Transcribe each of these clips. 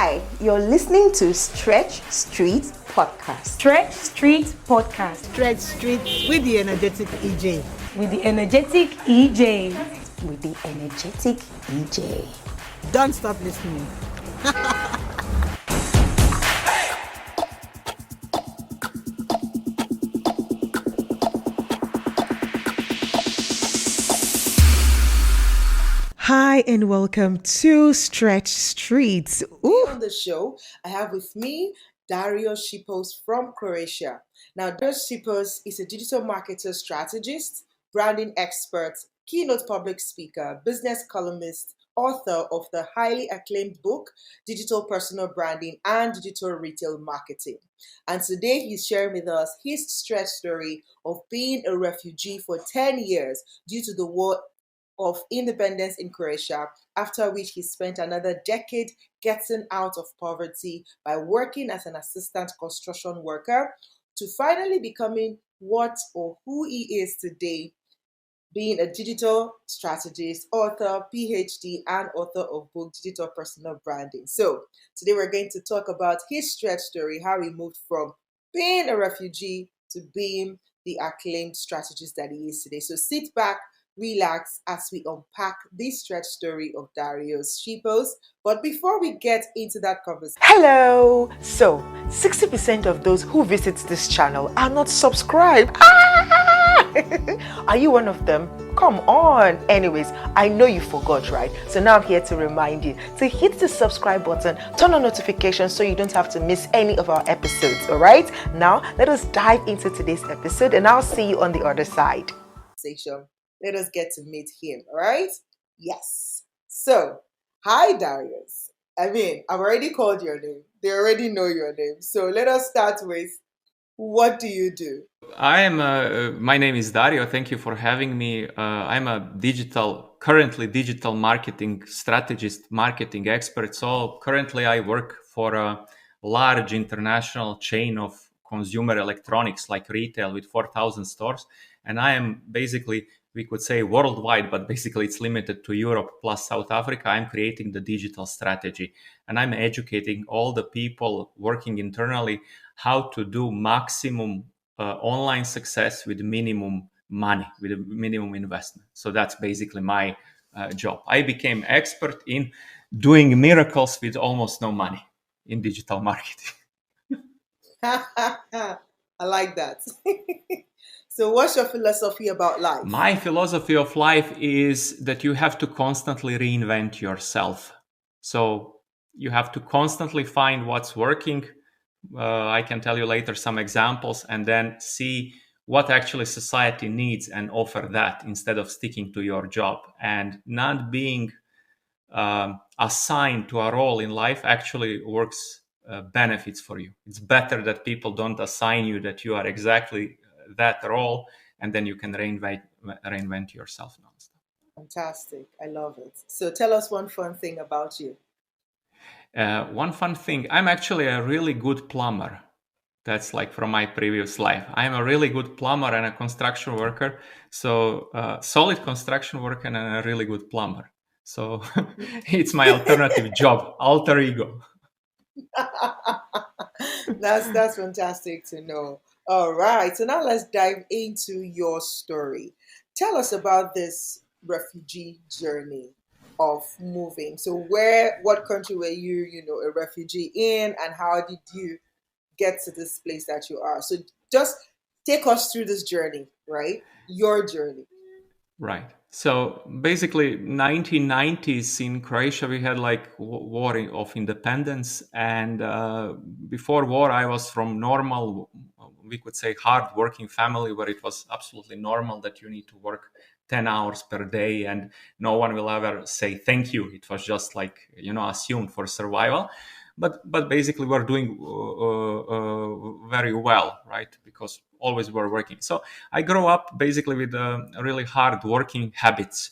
Hi, you're listening to Stretch Street Podcast. Stretch Street Podcast. Stretch Street with the energetic EJ. With the energetic EJ. With the energetic EJ. Don't stop listening. Hi and welcome to Stretch Streets. On the show, I have with me Dario Sipos from Croatia. Now, Dario Sipos is a digital marketer strategist, branding expert, keynote public speaker, business columnist, author of the highly acclaimed book, Digital Personal Branding and Digital Retail Marketing. And today he's sharing with us his stretch story of being a refugee for 10 years due to the war of independence in Croatia, after which he spent another decade getting out of poverty by working as an assistant construction worker to finally becoming what or who he is today, being a digital strategist, author, PhD, and author of book Digital Personal Branding. So today we're going to talk about his stretch story, how he moved from being a refugee to being the acclaimed strategist that he is today. So sit back, relax as we unpack this stretch story of Dario Sipos. But before we get into that conversation, Hello! So, 60% of those who visit this channel are not subscribed. Are you one of them? Come on! Anyways, I know you forgot, right? So now I'm here to remind you to hit the subscribe button, turn on notifications so you don't have to miss any of our episodes, alright? Now, let us dive into today's episode and I'll see you on the other side. let us get to meet him, all right? Yes. So, hi, Darius. I've already called your name. They already know your name. So let us start with, what do you do? My name is Dario. Thank you for having me. I'm a currently digital marketing strategist, marketing expert. So currently I work for a large international chain of consumer electronics like retail with 4,000 stores. And I am basically, we could say worldwide, but basically it's limited to Europe plus South Africa. I'm creating the digital strategy and I'm educating all the people working internally how to do maximum online success with minimum money, with a minimum investment. So that's basically my job. I became expert in doing miracles with almost no money in digital marketing. I like that. So what's your philosophy about life? My philosophy of life is that you have to constantly reinvent yourself. So you have to constantly find what's working. I can tell you later some examples and then see what actually society needs and offer that instead of sticking to your job. And not being assigned to a role in life actually works benefits for you. It's better that people don't assign you that you are exactly that role, and then you can reinvent yourself nonstop. Fantastic. I love it. So tell us one fun thing about you. One fun thing, I'm actually a really good plumber. That's like from my previous life. I'm a really good plumber and a construction worker. So solid construction worker and a really good plumber. So it's my alternative job, alter ego. That's fantastic to know. All right. So now let's dive into your story. Tell us about this refugee journey of moving. So what country were you, a refugee in, and how did you get to this place that you are? So just take us through this journey, right? Your journey. Right. So basically 1990s in Croatia, we had like war of independence. And before war, I was from normal, we could say hard working family where it was absolutely normal that you need to work 10 hours per day and no one will ever say thank you. It was just like, assumed for survival. But basically we're doing very well, right? Because always we're working. So I grew up basically with really hard working habits.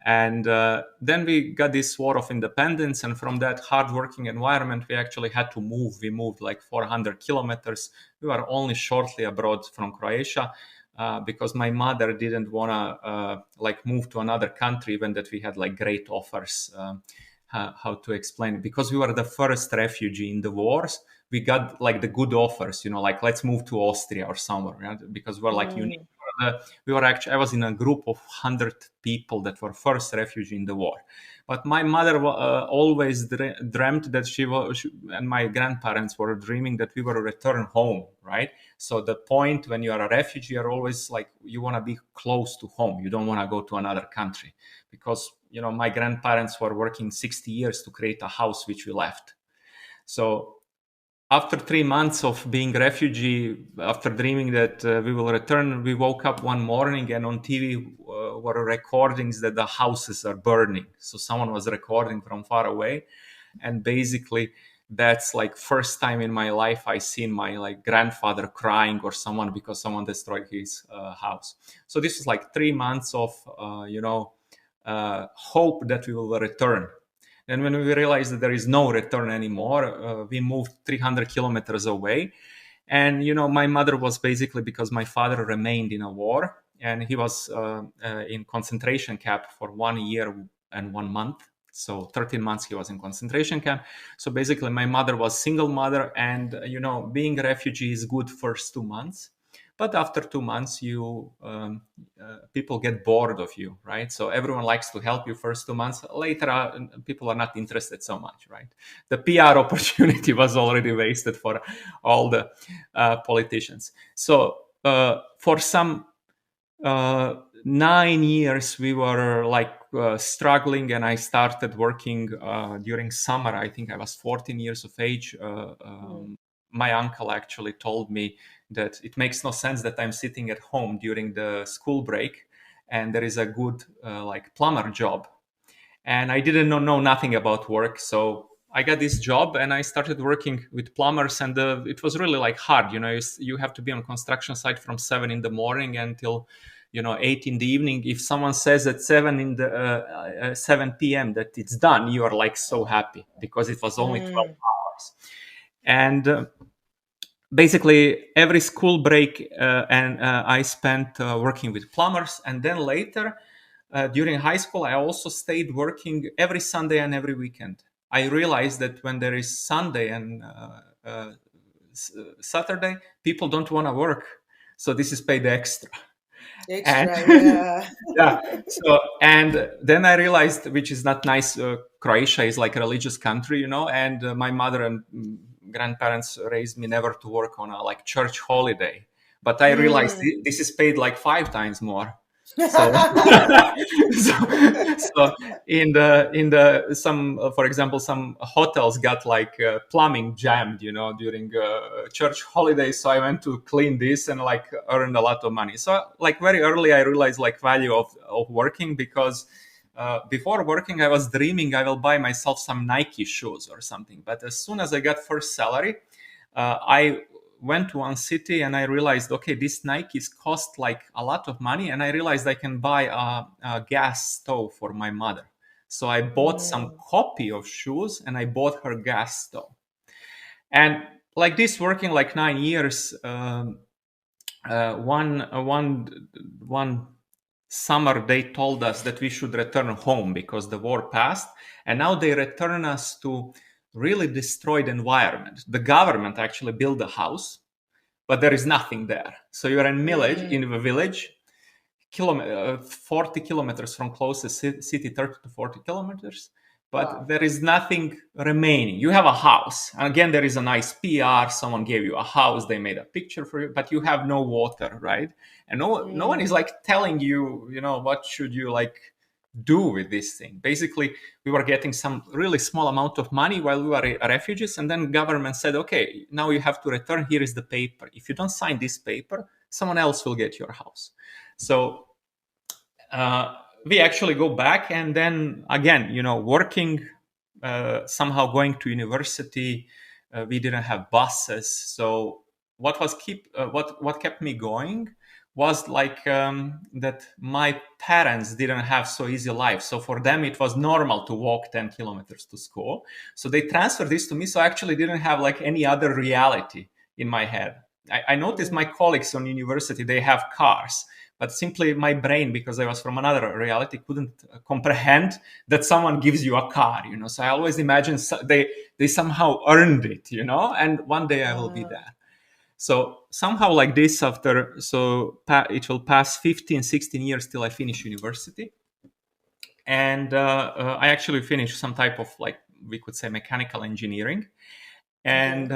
And then we got this war of independence. And from that hard working environment, we actually had to move. We moved like 400 kilometers. We were only shortly abroad from Croatia because my mother didn't want to move to another country, even that we had like great offers. how to explain it, because we were the first refugee in the wars. We got like the good offers, like let's move to Austria or somewhere, right? Because we're like unique. We were actually, I was in a group of 100 people that were first refugee in the war. But my mother always dreamt that and my grandparents were dreaming that we were return home, right? So the point when you are a refugee, you're always like, you want to be close to home. You don't want to go to another country because, my grandparents were working 60 years to create a house which we left. So after 3 months of being refugee, after dreaming that we will return, we woke up one morning and on TV were recordings that the houses are burning. So someone was recording from far away. And basically, that's like first time in my life I seen my like grandfather crying or someone because someone destroyed his house. So this is like 3 months of, hope that we will return. And when we realized that there is no return anymore, we moved 300 kilometers away. And, my mother was basically, because my father remained in a war and he was in concentration camp for 1 year and 1 month. So 13 months he was in concentration camp. So basically my mother was single mother and, being a refugee is good first 2 months. But after 2 months, people get bored of you, right? So everyone likes to help you first 2 months. Later, people are not interested so much, right? The PR opportunity was already wasted for all the politicians. So for some 9 years, we were like struggling, and I started working during summer. I think I was 14 years of age. My uncle actually told me that it makes no sense that I'm sitting at home during the school break and there is a good like plumber job. And I didn't know nothing about work. So I got this job and I started working with plumbers, and it was really like hard. You have to be on construction site from 7 in the morning until 8 in the evening. If someone says at 7 p.m. that it's done, you are like so happy because it was only 12 hours. And basically every school break and I spent working with plumbers. And then later during high school, I also stayed working every Sunday and every weekend. I realized that when there is Sunday and Saturday, people don't want to work. So this is paid extra. Yeah. Yeah. So, and then I realized, which is not nice, Croatia is like a religious country, and my mother and grandparents raised me never to work on a like church holiday. But I realized this is paid like 5 times more. So, so in some, for example, some hotels got like plumbing jammed, during church holidays. So I went to clean this and like earned a lot of money. So like very early, I realized like value of working, because before working, I was dreaming I will buy myself some Nike shoes or something. But as soon as I got first salary, I went to one city and I realized, okay, these Nikes cost like a lot of money. And I realized I can buy a gas stove for my mother. So I bought some copy of shoes and I bought her gas stove. And like this, working like 9 years, one summer they told us that we should return home because the war passed. And now they return us to really destroyed environment. The government actually built a house, but there is nothing there. So you're in a village, 40 kilometers from closest city, 30 to 40 kilometers, but there is nothing remaining. You have a house. And again, there is a nice PR. Someone gave you a house. They made a picture for you, but you have no water, right? And no one is like telling you, what should you like do with this thing. Basically, we were getting some really small amount of money while we were refugees, and then government said, okay, now you have to return. Here is the paper. If you don't sign this paper, someone else will get your house. So we actually go back, and then again, working, somehow going to university. We didn't have buses, so what kept me going was like that my parents didn't have so easy life. So for them, it was normal to walk 10 kilometers to school. So they transferred this to me. So I actually didn't have like any other reality in my head. I noticed my colleagues on university, they have cars, but simply my brain, because I was from another reality, couldn't comprehend that someone gives you a car, So I always imagine they somehow earned it, and one day I will be there. So somehow like this, it will pass 15, 16 years till I finish university. And I actually finished some type of, like, we could say, mechanical engineering. And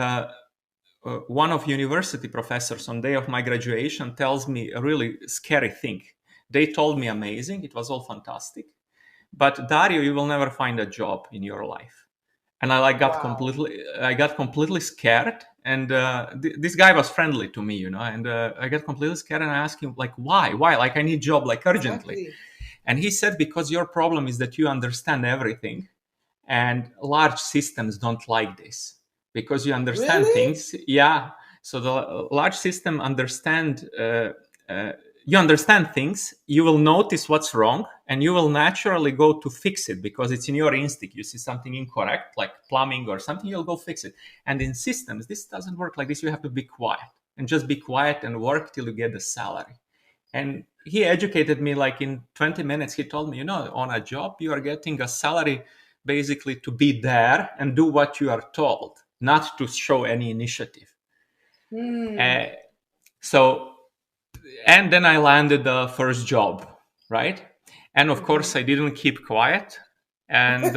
one of university professors on day of my graduation tells me a really scary thing. They told me amazing, it was all fantastic, but Dario, you will never find a job in your life. And I got completely scared. And this guy was friendly to me, and I got completely scared, and I asked him, like, why? Like, I need job, like, urgently. Exactly. And he said, because your problem is that you understand everything, and large systems don't like this, because you understand things. Yeah. So the large system understand, you understand things, you will notice what's wrong, and you will naturally go to fix it because it's in your instinct. You see something incorrect, like plumbing or something, you'll go fix it. And in systems, this doesn't work like this. You have to be quiet and just be quiet and work till you get the salary. And he educated me, like, in 20 minutes. He told me, on a job, you are getting a salary basically to be there and do what you are told, not to show any initiative. And then I landed the first job, right? And of course, I didn't keep quiet. And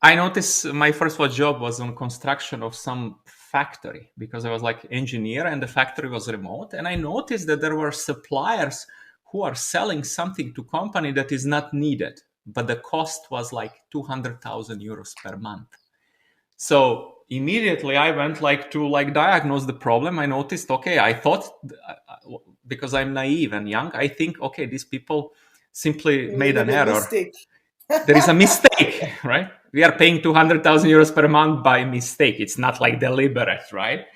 I noticed my first job was on construction of some factory, because I was like engineer and the factory was remote. And I noticed that there were suppliers who are selling something to company that is not needed, but the cost was like 200,000 euros per month. So immediately I went to diagnose the problem. I noticed, I thought, because I'm naive and young, I think, these people simply made an error. There is a mistake, right? We are paying 200,000 euros per month by mistake. It's not like deliberate, right?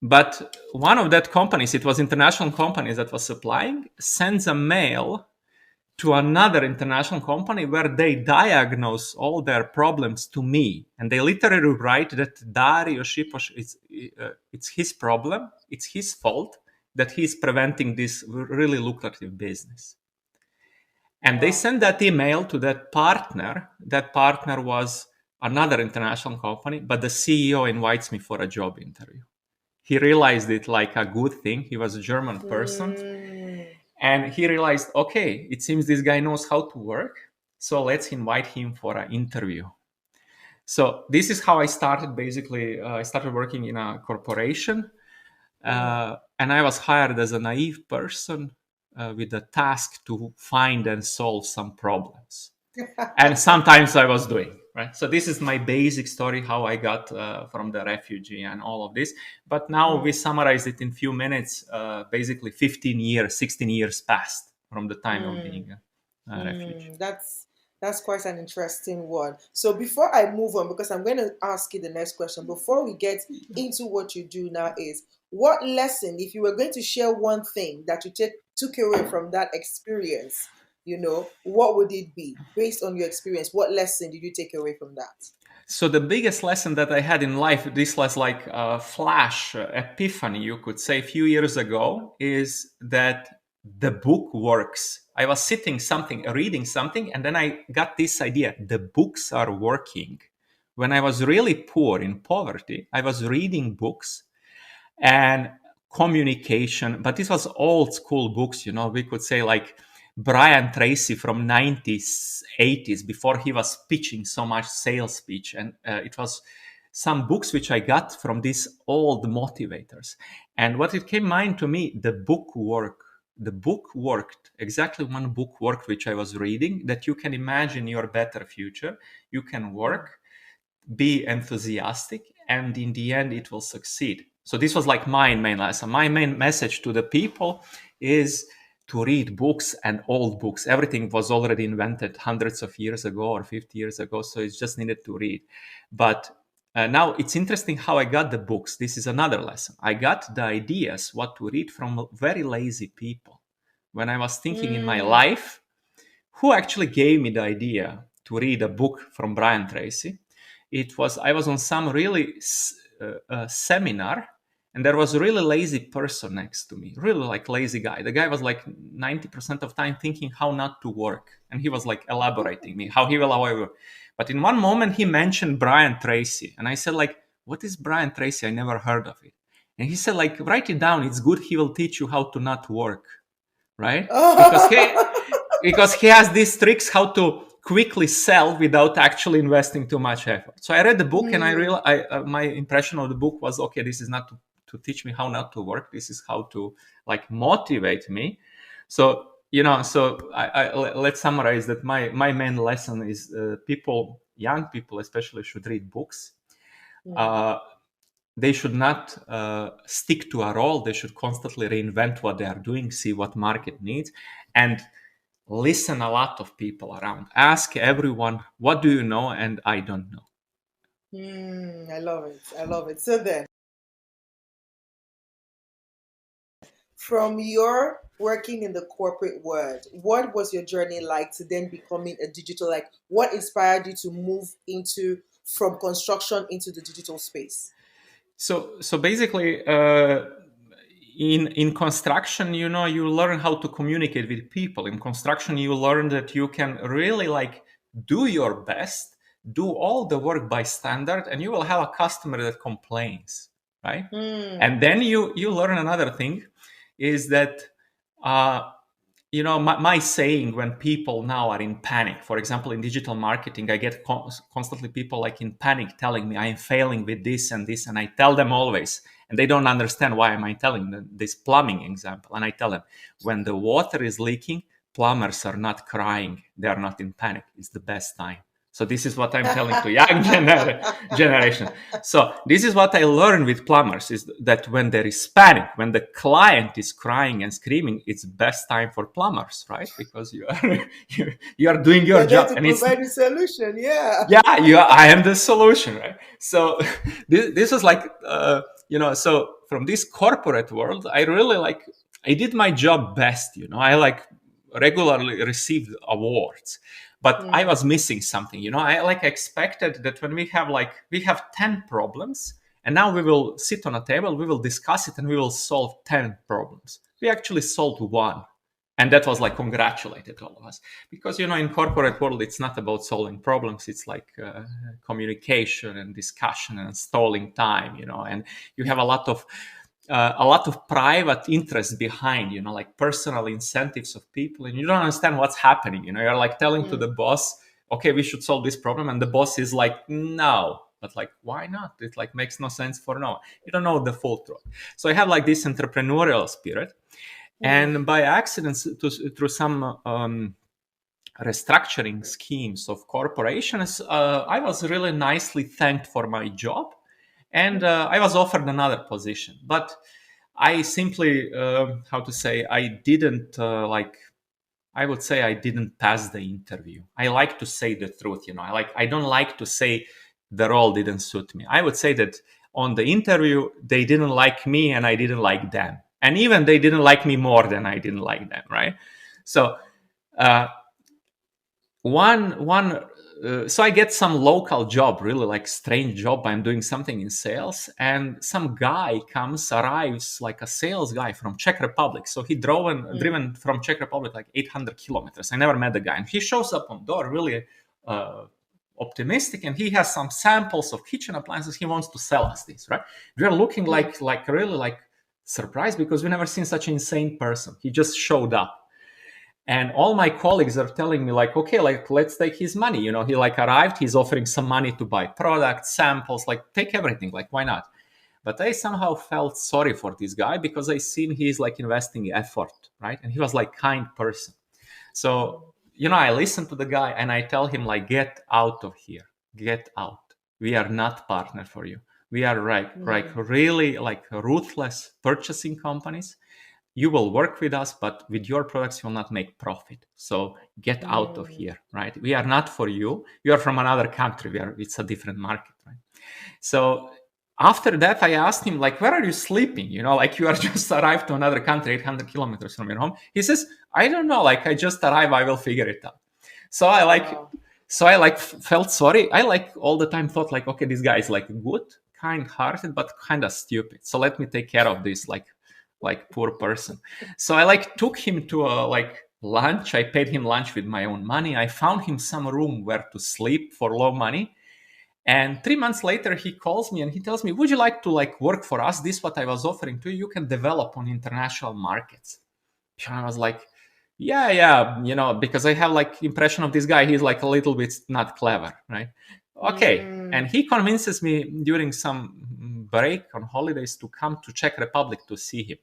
But one of that companies, it was international companies that was supplying, sends a mail to another international company where they diagnose all their problems to me. And they literally write that Dario Sipos, it's his problem, it's his fault that he's preventing this really lucrative business. And they sent that email to that partner. That partner was another international company, but the CEO invites me for a job interview. He realized it like a good thing. He was a German person. And he realized, it seems this guy knows how to work, so let's invite him for an interview. So this is how I started. Basically, I started working in a corporation, and I was hired as a naive person with the task to find and solve some problems. And sometimes I was doing, right? So this is my basic story, how I got from the refugee and all of this. But now we summarize it in few minutes. Basically 16 years passed from the time of being a refugee. That's quite an interesting one. So before I move on, because I'm going to ask you the next question, before we get into what you do now, is what lesson, if you were going to share one thing that you took away from that experience, what would it be based on your experience? What lesson did you take away from that? So the biggest lesson that I had in life, this was like a flash, epiphany, you could say, a few years ago, is that the book works. I was reading something, and then I got this idea, the books are working. When I was really poor, in poverty, I was reading books and communication, but this was old school books, we could say, like Brian Tracy from 90s, 80s, before he was pitching so much sales pitch. And it was some books which I got from these old motivators. And what it came mind to me, the book worked. The book worked. Exactly one book worked, which I was reading, that you can imagine your better future. You can work, be enthusiastic, and in the end, it will succeed. So this was like my main lesson. My main message to the people is to read books and old books. Everything was already invented hundreds of years ago or 50 years ago, so it's just needed to read. But now it's interesting how I got the books. This is another lesson. I got the ideas what to read from very lazy people. When I was thinking in my life, who actually gave me the idea to read a book from Brian Tracy? I was on some really seminar, and there was a really lazy person next to me, really like lazy guy. The guy was like 90% of time thinking how not to work, and he was like elaborating me how he will avoid work. But in one moment he mentioned Brian Tracy, and I said like, what is Brian Tracy? I never heard of it. And he said like, write it down, it's good, he will teach you how to not work, right? Because he has these tricks how to quickly sell without actually investing too much effort. So I read the book, and I realized my impression of the book was, okay, this is not to teach me how not to work. This is how to like motivate me. So let's summarize that my main lesson is young people especially, should read books. They should not stick to a role. They should constantly reinvent what they are doing, see what market needs, and listen a lot of people around. Ask everyone, what do you know? And I don't know. I love it. So then, from your working in the corporate world, what was your journey like to then becoming a digital? Like, what inspired you to move from construction into the digital space? So basically, in construction, you learn how to communicate with people. In construction, you learn that you can really like do your best, do all the work by standard, and you will have a customer that complains, right? And then you learn another thing, is that my saying, when people now are in panic, for example, in digital marketing, I get constantly people like in panic telling me I am failing with this and this, and I tell them always, and they don't understand why am I telling them this plumbing example, and I tell them, when the water is leaking, plumbers are not crying, they are not in panic, it's the best time. So this is what I'm telling to young generation. So this is what I learned with plumbers, is that when there is panic, when the client is crying and screaming, it's best time for plumbers, right? Because you are doing your job, and it's provide a solution. I am the solution, right? So this was like so from this corporate world, I really I did my job best. I regularly received awards. But I was missing something, I expected that when we have 10 problems, and now we will sit on a table, we will discuss it, and we will solve 10 problems. We actually solved one. And that was congratulated all of us. Because, in corporate world, it's not about solving problems. It's communication and discussion and stalling time, and you have a lot of private interest behind, personal incentives of people, and you don't understand what's happening. You're telling to the boss, okay, we should solve this problem, and the boss is like, no, but why not? It makes no sense for no. You don't know the full truth. So I have this entrepreneurial spirit, and by accident, through some restructuring schemes of corporations, I was really nicely thanked for my job. And I was offered another position, but I simply, I didn't I would say I didn't pass the interview. I like to say the truth, I don't like to say the role didn't suit me. I would say that on the interview, they didn't like me and I didn't like them. And even they didn't like me more than I didn't like them, right? So so I get some local job, really strange job. I'm doing something in sales, and some guy arrives like a sales guy from Czech Republic. So he driven from Czech Republic 800 kilometers. I never met the guy, and he shows up on door really optimistic, and he has some samples of kitchen appliances. He wants to sell us this, right? We are looking really surprised, because we never seen such an insane person. He just showed up. And all my colleagues are telling me okay, let's take his money. He arrived, he's offering some money to buy products, samples, take everything, why not? But I somehow felt sorry for this guy, because I seen he's investing effort, right? And he was kind person. So, I listened to the guy and I tell him get out of here, get out. We are not partner for you. We are really ruthless purchasing companies. You will work with us, but with your products, you will not make profit. So get out of here, right? We are not for you. You are from another country. It's a different market, right? So after that, I asked him, where are you sleeping? You are just arrived to another country, 800 kilometers from your home. He says, I don't know. I just arrived. I will figure it out. So I felt sorry. I all the time thought okay, this guy is good. kind-hearted but kind of stupid. So let me take care of this like poor person. So I like took him to a like lunch. I paid him lunch with my own money. I found him some room where to sleep for low money. And 3 months later, he calls me and he tells me, would you like to like work for us? This is what I was offering to you. You can develop on international markets. And I was like, yeah, you know, because I have like impression of this guy. He's like a little bit not clever, right? Okay. And he convinces me during some break on holidays to come to Czech Republic to see him.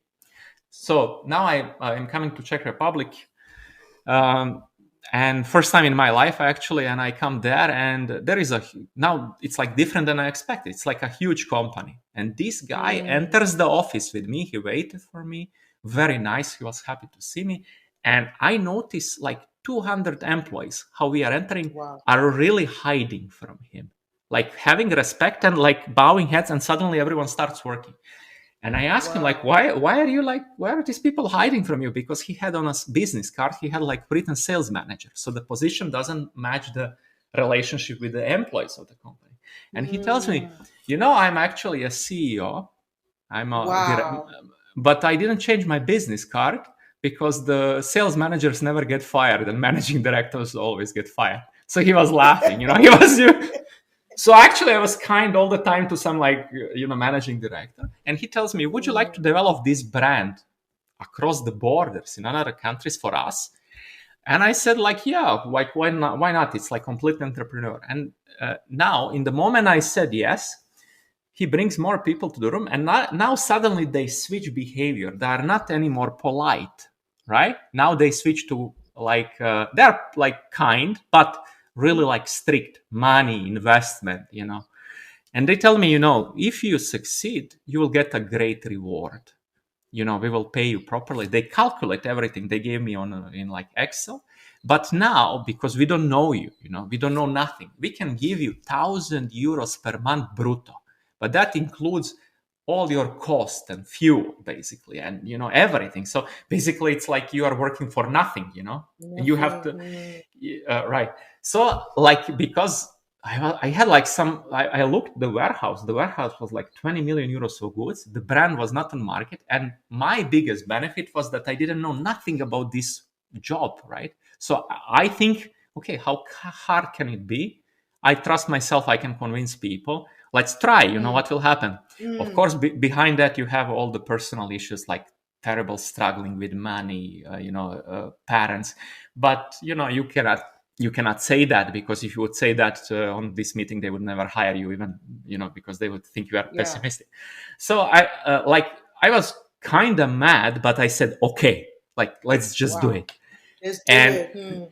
So now I'm coming to Czech Republic. And first time in my life actually, and I come there and there is now it's like different than I expected. It's like a huge company, and this guy enters the office with me. He waited for me, very nice. He was happy to see me, and I noticed like 200 employees how we are entering are really hiding from him, like having respect and like bowing heads, and suddenly everyone starts working. And I asked him, like, why are these people hiding from you? Because he had on a business card, he had like written sales manager. So the position doesn't match the relationship with the employees of the company. And he tells me, you know, I'm actually a CEO. But I didn't change my business card because the sales managers never get fired and managing directors always get fired. So he was laughing, you know, So actually, I was kind all the time to some like, you know, managing director. And he tells me, would you like to develop this brand across the borders in other countries for us? And I said like, yeah, like, why not? It's like complete entrepreneur. And now in the moment I said yes, he brings more people to the room. And now suddenly they switch behavior. They are not anymore polite, right? Now they switch to like, they're like kind, but really like strict money investment, you know. And they tell me, you know, if you succeed, you will get a great reward. You know, we will pay you properly. They calculate everything they gave me in like Excel. But now, because we don't know you, you know, we don't know nothing, we can give you 1,000 euros per month brutto. But that includes all your cost and fuel, basically, and, you know, everything. So basically, it's like you are working for nothing, you know, and you have to, right. So like, because I had like I looked the warehouse was like 20 million euros of goods. The brand was not on market. And my biggest benefit was that I didn't know nothing about this job, right? So I think, okay, how hard can it be? I trust myself. I can convince people. Let's try, you know, what will happen. Of course, behind that, you have all the personal issues like terrible struggling with money, parents. But, you know, you cannot say that, because if you would say that on this meeting, they would never hire you, even, you know, because they would think you are pessimistic. So I was kind of mad, but I said, okay, like, let's just do it.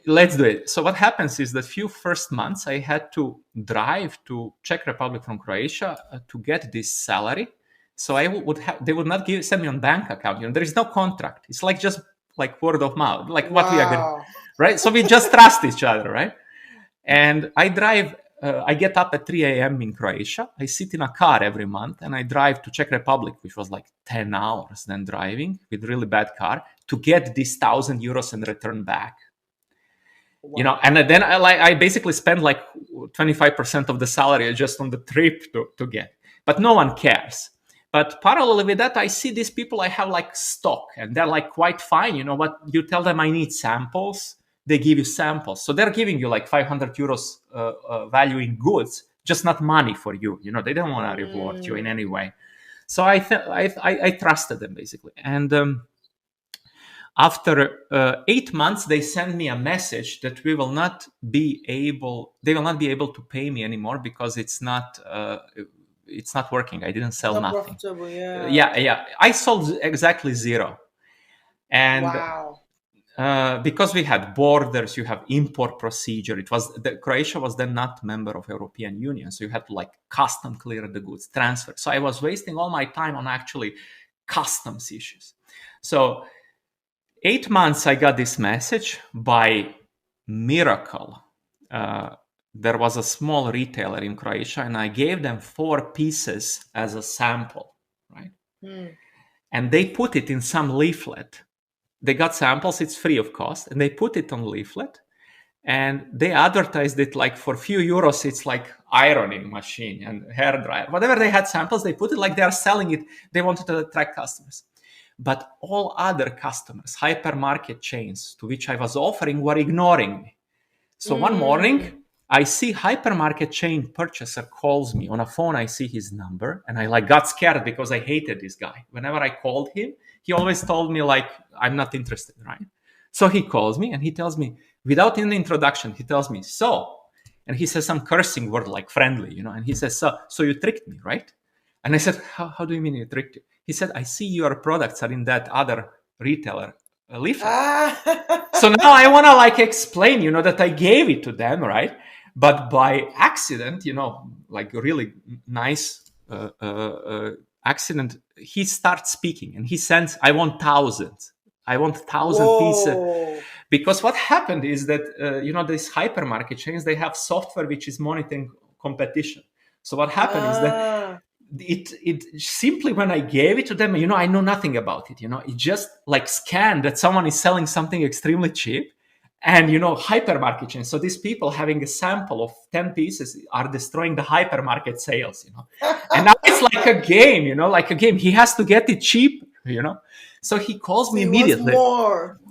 Let's do it. So what happens is that few first months I had to drive to Czech Republic from Croatia to get this salary. So they would not send me on bank account. You know, there is no contract. It's like just like word of mouth, like what we are going, right? So we just trust each other, right? And I drive. I get up at 3 a.m. in Croatia. I sit in a car every month and I drive to Czech Republic, which was like 10 hours then driving with really bad car, to get this 1,000 euros and return back. You know, and then I basically spend like 25% of the salary just on the trip to get, but no one cares. But parallel with that, I see these people I have like stock, and they're like quite fine. You know what? You tell them I need samples, they give you samples. So they're giving you like 500 euros value in goods, just not money for you. You know, they don't want to reward you in any way. So I trusted them basically. And after 8 months, they send me a message that they will not be able to pay me anymore because it's not working. I didn't sell nothing. Yeah. I sold exactly zero. And because we had borders, you have import procedure. Croatia was then not member of European Union, so you had to like custom clear the goods, transfer. So I was wasting all my time on actually customs issues. So 8 months, I got this message. By miracle, there was a small retailer in Croatia, and I gave them 4 pieces as a sample, right? And they put it in some leaflet. They got samples, it's free of cost, and they put it on leaflet. And they advertised it like for a few euros. It's like ironing machine and hair dryer, whatever they had samples, they put it like they are selling it. They wanted to attract customers. But all other customers, hypermarket chains to which I was offering, were ignoring me. So one morning, I see hypermarket chain purchaser calls me on a phone. I see his number, and I like got scared because I hated this guy. Whenever I called him, he always told me like, I'm not interested, right? So he calls me and he tells me, without any introduction, he tells me, and he says some cursing word like friendly, and he says, so you tricked me, right? And I said, how do you mean you tricked you? He said, I see your products are in that other retailer leaflet. So now I want to like explain, that I gave it to them, right? But by accident, like really nice accident, he starts speaking and he sends, I want 1,000 pieces. Because what happened is that, these hypermarket chains, they have software which is monitoring competition. So what happened is that it simply, when I gave it to them, I know nothing about it. It just like scanned that someone is selling something extremely cheap, and hypermarket chains. So these people having a sample of 10 pieces are destroying the hypermarket sales. And now it's like a game. Like a game. He has to get it cheap. So he calls me immediately.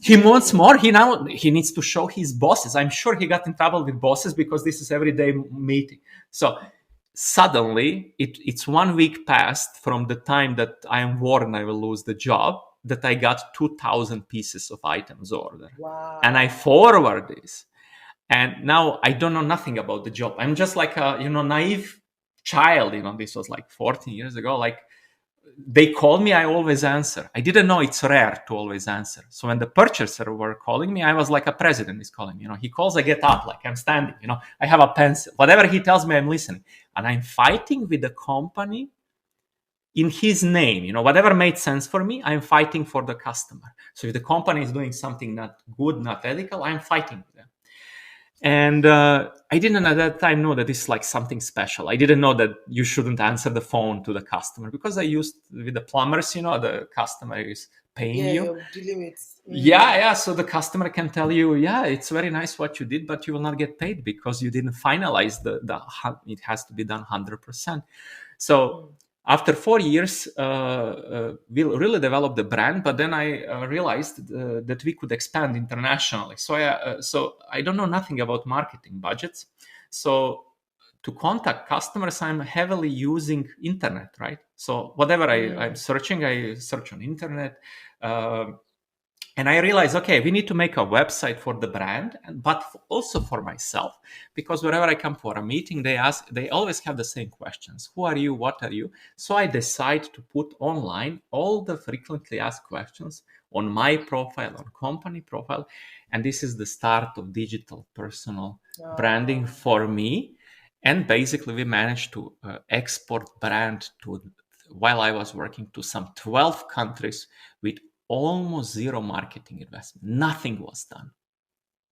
He wants more. He needs to show his bosses. I'm sure he got in trouble with bosses because this is everyday meeting. So suddenly, it's 1 week past from the time that I am warned I will lose the job, that I got 2,000 pieces of items ordered. Wow. And I forward this. And now I don't know nothing about the job. I'm just like a, naive child. This was like 14 years ago. Like, they call me, I always answer. I didn't know it's rare to always answer. So when the purchaser were calling me, I was like a president is calling me. He calls, I get up, like I'm standing. I have a pencil. Whatever he tells me, I'm listening. And I'm fighting with the company in his name. Whatever made sense for me, I'm fighting for the customer. So if the company is doing something not good, not ethical, I'm fighting with them. And I didn't at that time know that this is like something special. I didn't know that you shouldn't answer the phone to the customer, because I used with the plumbers, the customer is paying you. You're dealing with. Yeah. So the customer can tell you, yeah, it's very nice what you did, but you will not get paid because you didn't finalize it has to be done 100%. So after 4 years, we really developed the brand, but then I realized that we could expand internationally. So I don't know nothing about marketing budgets. So to contact customers, I'm heavily using internet, right? So whatever I'm searching, I search on internet. And I realized, okay, we need to make a website for the brand, but also for myself, because wherever I come for a meeting, they always have the same questions. Who are you? What are you? So I decide to put online all the frequently asked questions on my profile, on company profile. And this is the start of digital personal branding for me. And basically we managed to export brand while I was working, to some 12 countries with almost zero marketing investment. Nothing was done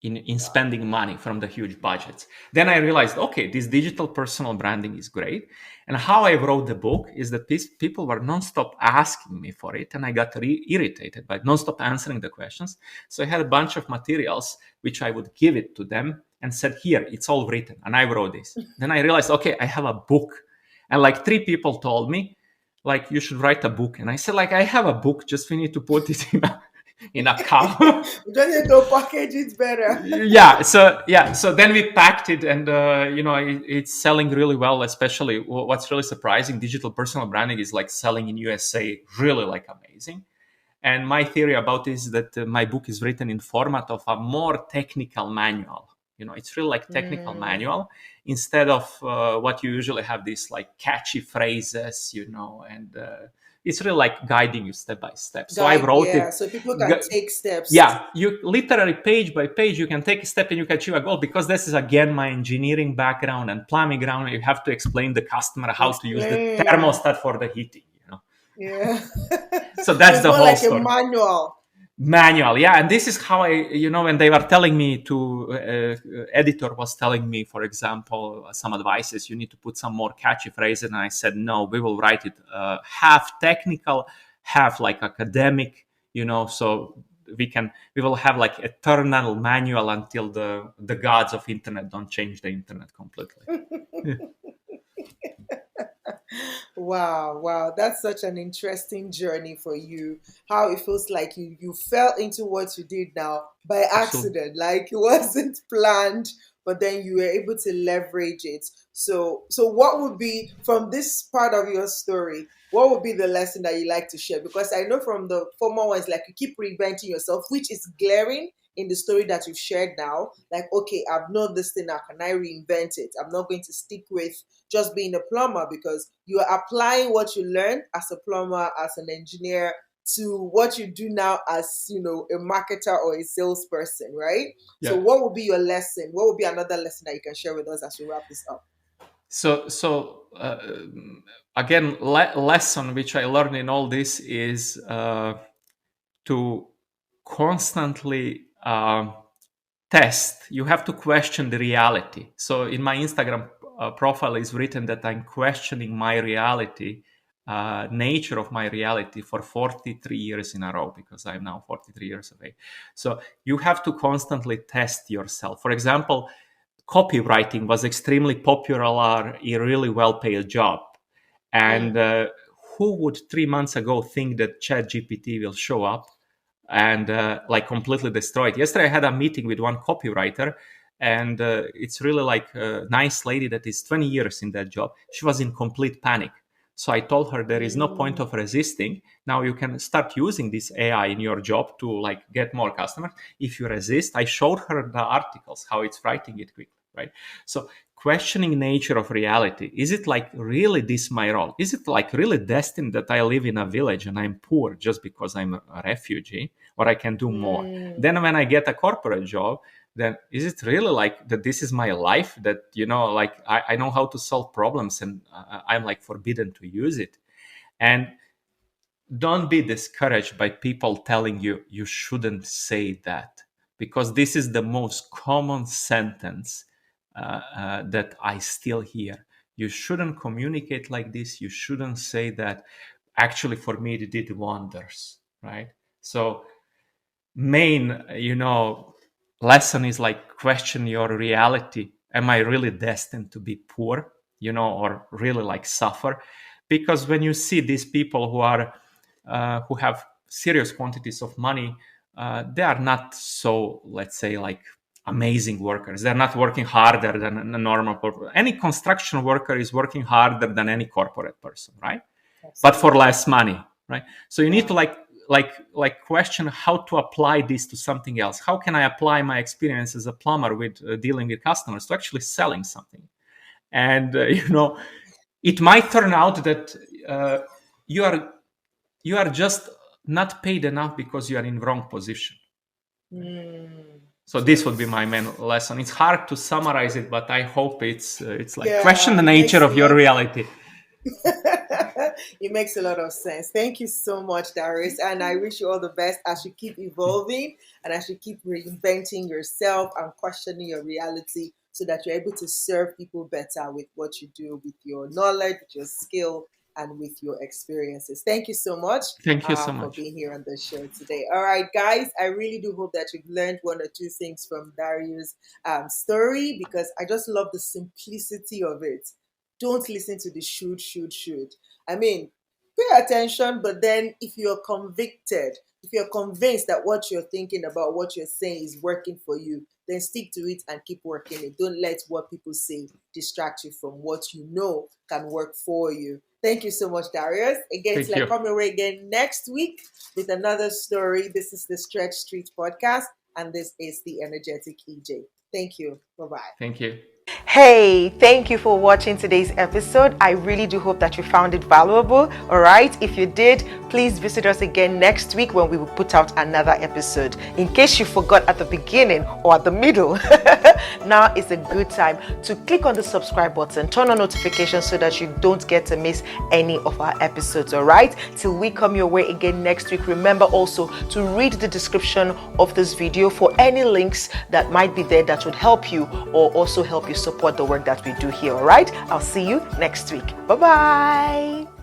in spending money from the huge budgets. Then I realized, okay, this digital personal branding is great. And how I wrote the book is that these people were nonstop asking me for it, and I got irritated by nonstop answering the questions. So I had a bunch of materials which I would give it to them and said, here, it's all written. And I wrote this. Then I realized, okay, I have a book. And like 3 people told me, like, you should write a book. And I said, like, I have a book, just we need to put it in a cup. We just need to package it better. So then we packed it, and it's selling really well. Especially what's really surprising, digital personal branding is like selling in USA really like amazing. And my theory about this is that my book is written in format of a more technical manual. It's really like technical manual, instead of what you usually have, these like catchy phrases, and it's really like guiding you step by step. So I wrote it. So people can take steps. Yeah, you literally page by page, you can take a step and you can achieve a goal, because this is again my engineering background and plumbing background. You have to explain the customer how to use the thermostat for the heating. Yeah. So that's the whole story. A Manual, yeah. And this is how I, when they were telling me to, editor was telling me, for example, some advices, you need to put some more catchy phrases. And I said, no, we will write it half technical, half like academic, so we will have like eternal manual until the gods of internet don't change the internet completely. Wow, that's such an interesting journey for you. How it feels like you fell into what you did now by accident, like it wasn't planned, but then you were able to leverage it. So what would be from this part of your story? What would be the lesson that you like to share? Because I know from the former ones, like you keep reinventing yourself, which is glaring in the story that you've shared now. Like, okay, I've known this thing now. Can I reinvent it? I'm not going to stick with just being a plumber, because you are applying what you learned as a plumber, as an engineer, to what you do now as, a marketer or a salesperson, right? Yeah. So what would be your lesson? What would be another lesson that you can share with us as we wrap this up? So again, lesson which I learned in all this is to constantly test. You have to question the reality. So in my Instagram profile is written that I'm questioning my reality, nature of my reality for 43 years in a row, because I'm now 43 years of age. So you have to constantly test yourself. For example, copywriting was extremely popular, a really well-paid job. And who would 3 months ago think that ChatGPT will show up and like completely destroy it? Yesterday I had a meeting with one copywriter, and it's really like a nice lady that is 20 years in that job. She was in complete panic. So I told her there is no point of resisting. Now you can start using this AI in your job to like get more customers. If you resist, I showed her the articles, how it's writing it quickly, right? So questioning nature of reality. Is it like really this my role? Is it like really destined that I live in a village and I'm poor just because I'm a refugee, or I can do more? Then when I get a corporate job, then is it really like that this is my life, that, like I know how to solve problems and I'm like forbidden to use it? And don't be discouraged by people telling you you shouldn't say that, because this is the most common sentence that I still hear. You shouldn't communicate like this. You shouldn't say that. Actually, for me, it did wonders, right? So main, lesson is like question your reality. Am I really destined to be poor, or really like suffer? Because when you see these people who have serious quantities of money, they are not so, let's say, like amazing workers. They're not working harder than a normal corporate. Any construction worker is working harder than any corporate person, right? Absolutely. But for less money, right? So you need to like question how to apply this to something else. How can I apply my experience as a plumber with dealing with customers to actually selling something? And it might turn out that you are just not paid enough because you are in wrong position. So this would be my main lesson. It's hard to summarize it, but I hope it's like question the nature of your reality. It makes a lot of sense. Thank you so much, Darius. And I wish you all the best as you keep evolving and as you keep reinventing yourself and questioning your reality, so that you're able to serve people better with what you do, with your knowledge, with your skill, and with your experiences. Thank you so much. Thank you so much for being here on the show today. All right, guys, I really do hope that you've learned one or two things from Dario's story, because I just love the simplicity of it. Don't listen to the should. I mean, pay attention, but then if you're convicted, if you're convinced that what you're thinking about, what you're saying is working for you, then stick to it and keep working it. Don't let what people say distract you from what you know can work for you. Thank you so much, Darius. Again, it's like coming away again next week with another story. This is the Stretch Street podcast, and this is the Energetic EJ. Thank you. Bye-bye. Thank you. Hey, thank you for watching today's episode. I really do hope that you found it valuable. All right, if you did, please visit us again next week when we will put out another episode. In case you forgot at the beginning or at the middle, now is a good time to click on the subscribe button, turn on notifications so that you don't get to miss any of our episodes. All right, till we come your way again next week, remember also to read the description of this video for any links that might be there that would help you or also help you support the work that we do here. All right, I'll see you next week. Bye-bye.